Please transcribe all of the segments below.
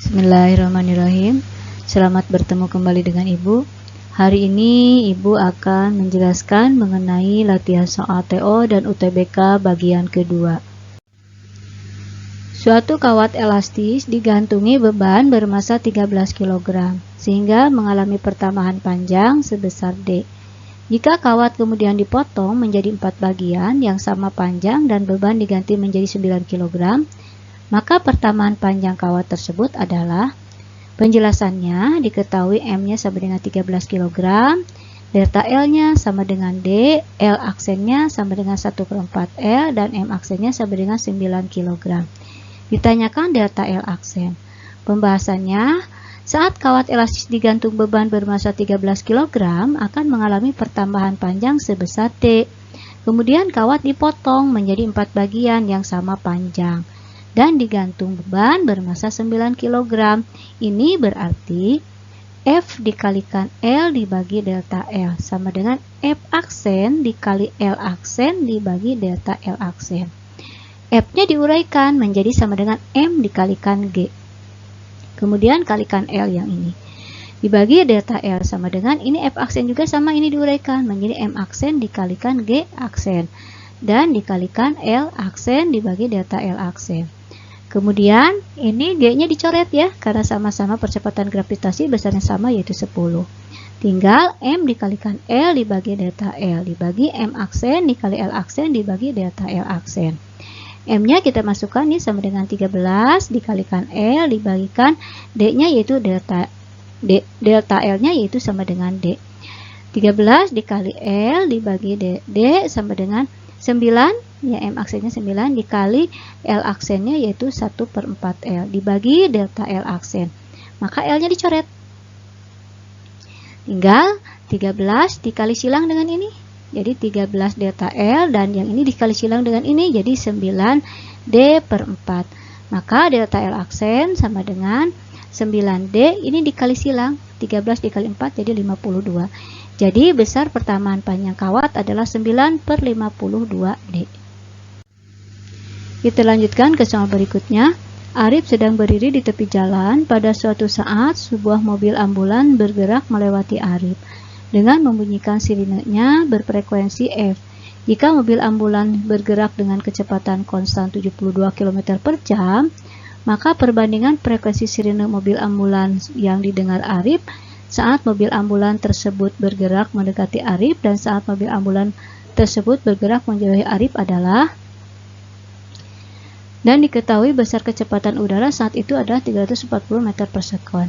Bismillahirrahmanirrahim. Selamat bertemu kembali dengan Ibu. Hari ini Ibu akan menjelaskan mengenai latihan soal TO dan UTBK bagian kedua. Suatu kawat elastis digantungi beban bermassa 13 kg sehingga mengalami pertambahan panjang sebesar D. Jika kawat kemudian dipotong menjadi 4 bagian yang sama panjang dan beban diganti menjadi 9 kg, maka pertambahan panjang kawat tersebut adalah, penjelasannya diketahui M-nya sama dengan 13 kg, delta L-nya sama dengan D, L aksennya sama dengan 1/4 L, dan M aksennya sama dengan 9 kg. Ditanyakan delta L aksen. Pembahasannya, saat kawat elastis digantung beban bermassa 13 kg akan mengalami pertambahan panjang sebesar D. Kemudian kawat dipotong menjadi 4 bagian yang sama panjang dan digantung beban bermassa 9 kg. Ini berarti F dikalikan L dibagi delta L sama dengan F aksen dikali L aksen dibagi delta L aksen. F-nya diuraikan menjadi sama dengan M dikalikan G. Kemudian kalikan L yang ini. Dibagi delta L sama dengan ini F aksen juga sama, ini diuraikan menjadi M aksen dikalikan G aksen. Dan dikalikan L aksen dibagi delta L aksen. Kemudian ini G-nya dicoret ya, karena sama-sama percepatan gravitasi besarnya sama yaitu 10. Tinggal M dikalikan L dibagi delta L dibagi M aksen dikali L aksen dibagi delta L aksen. M-nya kita masukkan nih sama dengan 13 dikalikan L dibagikan D-nya yaitu delta L-nya yaitu sama dengan D. 13 dikali L dibagi D sama dengan 9. Ya, M aksennya 9 dikali L aksennya yaitu 1/4 L dibagi delta L aksen. Maka L-nya dicoret. Tinggal 13 dikali silang dengan ini. Jadi 13 delta L dan yang ini dikali silang dengan ini jadi 9 D/4. Maka delta L aksen sama dengan 9D ini dikali silang. 13 dikali 4 jadi 52. Jadi besar pertambahan panjang kawat adalah 9/52D. Kita lanjutkan ke soal berikutnya. Arif sedang berdiri di tepi jalan. Pada suatu saat, sebuah mobil ambulan bergerak melewati Arif dengan membunyikan sirenenya berfrekuensi F. Jika mobil ambulan bergerak dengan kecepatan konstan 72 km per jam, maka perbandingan frekuensi sirene mobil ambulan yang didengar Arif saat mobil ambulan tersebut bergerak mendekati Arif dan saat mobil ambulan tersebut bergerak menjauhi Arif adalah, dan diketahui besar kecepatan udara saat itu adalah 340 meter per sekon.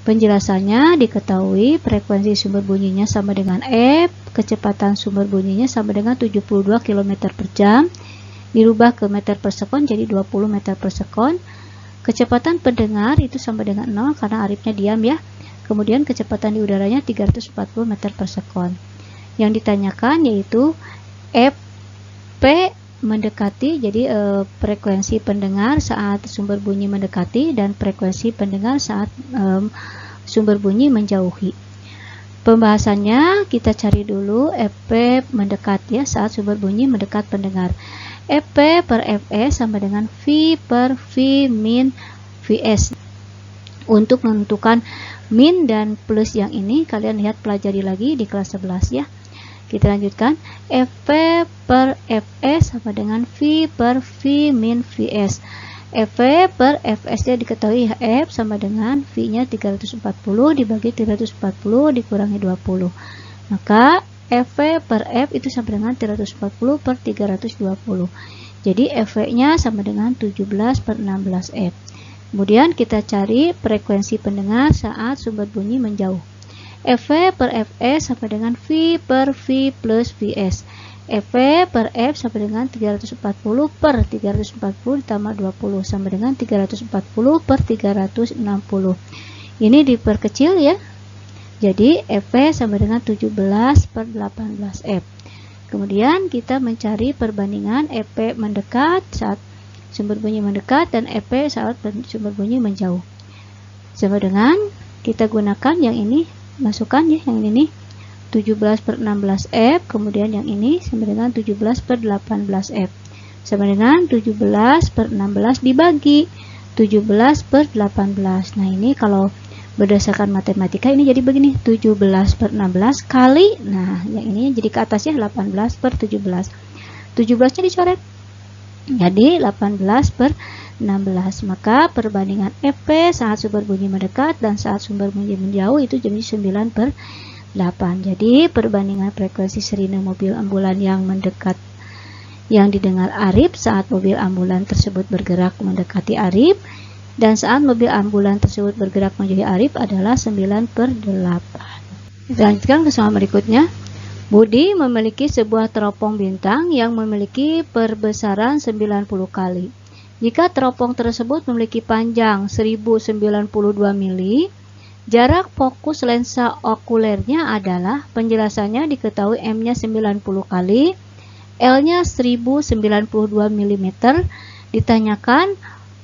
Penjelasannya diketahui frekuensi sumber bunyinya sama dengan F, kecepatan sumber bunyinya sama dengan 72 km per jam, dirubah ke meter per sekon jadi 20 meter per sekon. Kecepatan pendengar itu sama dengan 0 karena Arifnya diam ya. Kemudian kecepatan di udaranya 340 meter per sekon. Yang ditanyakan yaitu Fp mendekati, jadi frekuensi pendengar saat sumber bunyi mendekati dan frekuensi pendengar saat sumber bunyi menjauhi. Pembahasannya kita cari dulu Fp mendekat ya saat sumber bunyi mendekat pendengar. Fp per Fs sama dengan V per V min Vs. Untuk menentukan min dan plus yang ini kalian lihat pelajari lagi di kelas 11 ya. Kita lanjutkan. Fp per Fs sama dengan V per V min Vs. Fv per Fs-nya diketahui F sama dengan V-nya 340 dibagi 340 dikurangi 20. Maka Fv per F itu sama dengan 340 per 320. Jadi Fv-nya sama dengan 17/16 F. Kemudian kita cari frekuensi pendengar saat sumber bunyi menjauh. Fv per Fs sama dengan V per V plus Vs. Fv per F sama dengan 340 per 340 ditambah 20 sama dengan 340 per 360. Ini diperkecil ya. Jadi Fv sama dengan 17/18 F. Kemudian kita mencari perbandingan Fp mendekat saat sumber bunyi mendekat dan Fp saat sumber bunyi menjauh. Sama dengan kita gunakan yang ini. Masukkan ya yang ini 17/16 F, kemudian yang ini sama dengan 17/18 F sama dengan 17/16 dibagi 17/18. Nah, ini kalau berdasarkan matematika ini jadi begini, 17/16 kali, nah yang ini jadi ke atasnya 18/17. 17-nya dicoret. Jadi 18/16. Maka perbandingan EP saat sumber bunyi mendekat dan saat sumber bunyi menjauh itu jadi 9/8. Jadi perbandingan frekuensi sirine mobil ambulan yang mendekat yang didengar Arif saat mobil ambulan tersebut bergerak mendekati Arif dan saat mobil ambulan tersebut bergerak menjauhi Arif adalah 9/8. Kita lanjutkan ke soal berikutnya. Budi memiliki sebuah teropong bintang yang memiliki perbesaran 90 kali. Jika teropong tersebut memiliki panjang 1092 mili, jarak fokus lensa okulernya adalah, penjelasannya diketahui M-nya 90 kali, L-nya 1092 mm, ditanyakan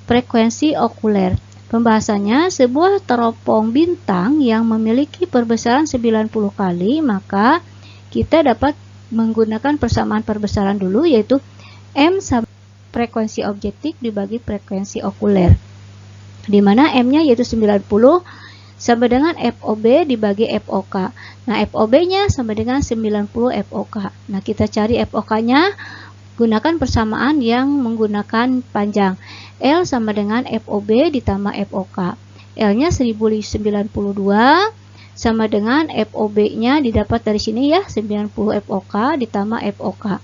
frekuensi okuler. Pembahasannya, sebuah teropong bintang yang memiliki perbesaran 90 kali, maka kita dapat menggunakan persamaan perbesaran dulu, yaitu M sama frekuensi objektif dibagi frekuensi okuler, di mana M-nya yaitu 90 sama dengan FOB dibagi FOK. Nah, FOB-nya sama dengan 90 FOK. Nah, kita cari FOK-nya gunakan persamaan yang menggunakan panjang. L sama dengan FOB ditambah FOK. L-nya 1092 sama dengan FOB-nya didapat dari sini ya, 90 FOK ditambah FOK.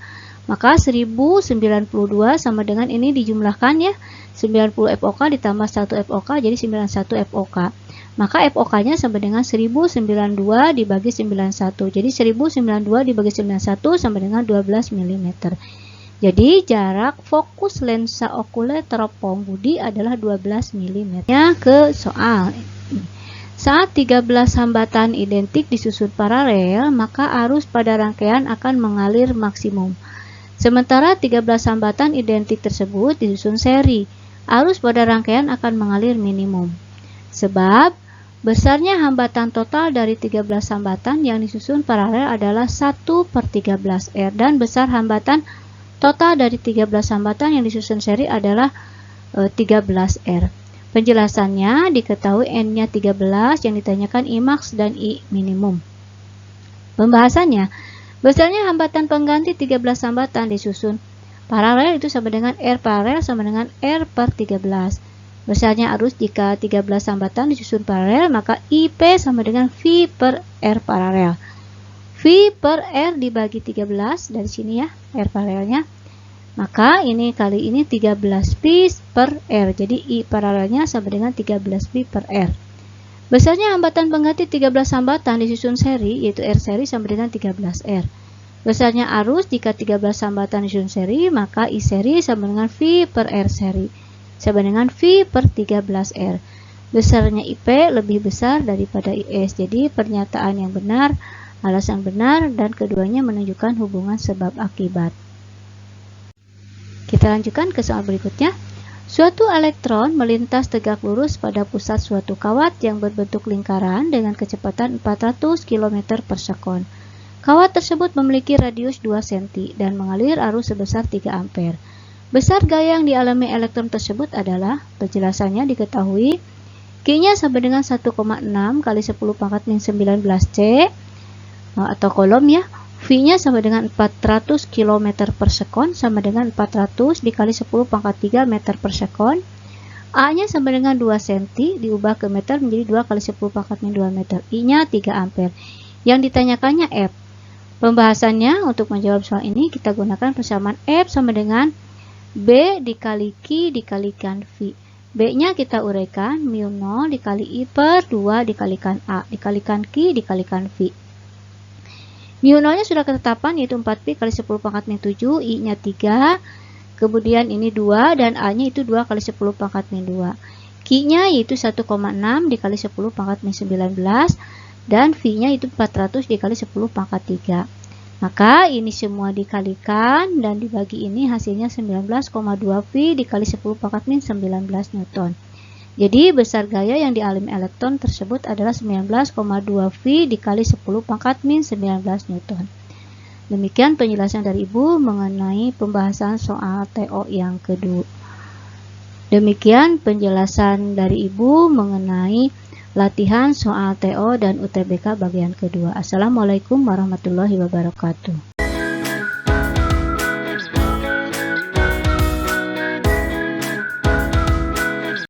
Maka 1092 sama dengan ini dijumlahkan ya, 90 FOK ditambah 1 FOK jadi 91 FOK. Maka FOK-nya sama dengan 1092 dibagi 91. Jadi 1092 dibagi 91 sama dengan 12 mm. Jadi jarak fokus lensa okuler teropong Budi adalah 12 mm. Ke soal. Saat 13 hambatan identik disusun paralel, maka arus pada rangkaian akan mengalir maksimum. Sementara 13 hambatan identik tersebut disusun seri, arus pada rangkaian akan mengalir minimum. Sebab besarnya hambatan total dari 13 hambatan yang disusun paralel adalah 1/13 R dan besar hambatan total dari 13 hambatan yang disusun seri adalah 13 R. Penjelasannya diketahui N-nya 13 yang ditanyakan I max dan I minimum. Pembahasannya, besarnya hambatan pengganti 13 hambatan disusun paralel itu sama dengan R paralel sama dengan R/13. Besarnya arus jika 13 hambatan disusun paralel, maka IP sama dengan V per R paralel. V per R dibagi 13 dari sini ya, R paralelnya. Maka ini kali ini 13 V per R. Jadi I paralelnya sama dengan 13 V per R. Besarnya hambatan pengganti 13 hambatan disusun seri, yaitu R seri sama dengan 13 R. Besarnya arus jika 13 hambatan disusun seri, maka I seri sama dengan V per R seri, sama dengan V/13R. Besarnya IP lebih besar daripada IS. Jadi pernyataan yang benar, alasan benar, dan keduanya menunjukkan hubungan sebab akibat. Kita lanjutkan ke soal berikutnya. Suatu elektron melintas tegak lurus pada pusat suatu kawat yang berbentuk lingkaran dengan kecepatan 400 km per sekon. Kawat tersebut memiliki radius 2 cm dan mengalir arus sebesar 3 ampere. Besar gaya yang dialami elektron tersebut adalah, penjelasannya diketahui, Q-nya sama dengan 1,6 kali 10 pangkat min 19 C atau kolom ya. V-nya sama dengan 400 km per sekon sama dengan 400 dikali 10 pangkat 3 meter per sekon. A-nya sama dengan 2 cm diubah ke meter menjadi 2 kali 10 pangkat min 2 meter. I-nya 3 ampere. Yang ditanyakannya F. Pembahasannya untuk menjawab soal ini kita gunakan persamaan F sama dengan B dikali Q dikalikan V. B-nya kita uraikan, μ0 dikali I per 2 dikalikan A, dikalikan Q dikalikan V. μ0-nya sudah ketetapan, yaitu 4pi kali 10 pangkat min 7, I-nya 3, kemudian ini 2, dan A-nya itu 2 kali 10 pangkat min 2. Q-nya yaitu 1,6 dikali 10 pangkat min 19, dan V-nya itu 400 dikali 10 pangkat 3. Maka ini semua dikalikan dan dibagi ini hasilnya 19,2 V dikali 10 pangkat min 19 Newton. Jadi besar gaya yang dialami elektron tersebut adalah 19,2 V dikali 10 pangkat min 19 Newton. Demikian penjelasan dari Ibu mengenai pembahasan soal TO yang kedua. Demikian penjelasan dari Ibu mengenai latihan soal TO dan UTBK bagian kedua. Assalamualaikum warahmatullahi wabarakatuh.